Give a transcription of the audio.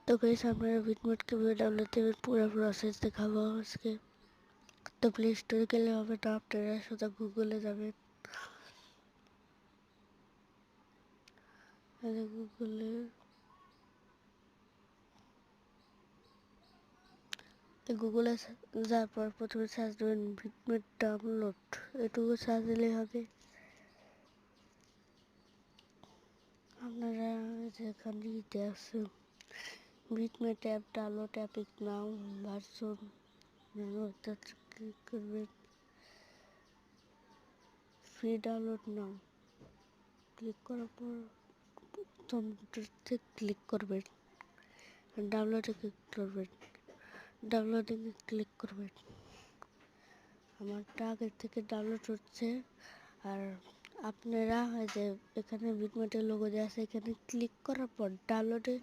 তো गाइस আপনারা বিটমোড কিভাবে ডাউনলোড দেবেন পুরো প্রসেস দেখাবো আজকে। তো প্লে স্টোরে গেলে হবে না, আপনারা সোজা গুগলে যাবেন। গুগলে গুগলে যাওয়ার পর প্রথমে সার্চ দেবেন বিটমোড ডাউনলোড, এটুকু সার্চ দিলেই হবে। আপনারা যেখানে দিতে আছে বিটমোড অ্যাপ ডাউনলোড অ্যাপিক নাও ভার্সন ক্লিক করবেন, ফ্রি ডাউনলোড নাও ক্লিক করার পর কম্পিউটারতে ক্লিক করবেন, ডাউনলোডে ক্লিক করবেন, ডাউনলোডে ক্লিক করবেন। আমারটা আগের থেকে ডাউনলোড হচ্ছে। আর আপনারা যে এখানে বিটমোডের লোগো দেওয়া আছে এখানে ক্লিক করার পর ডাউনলোডে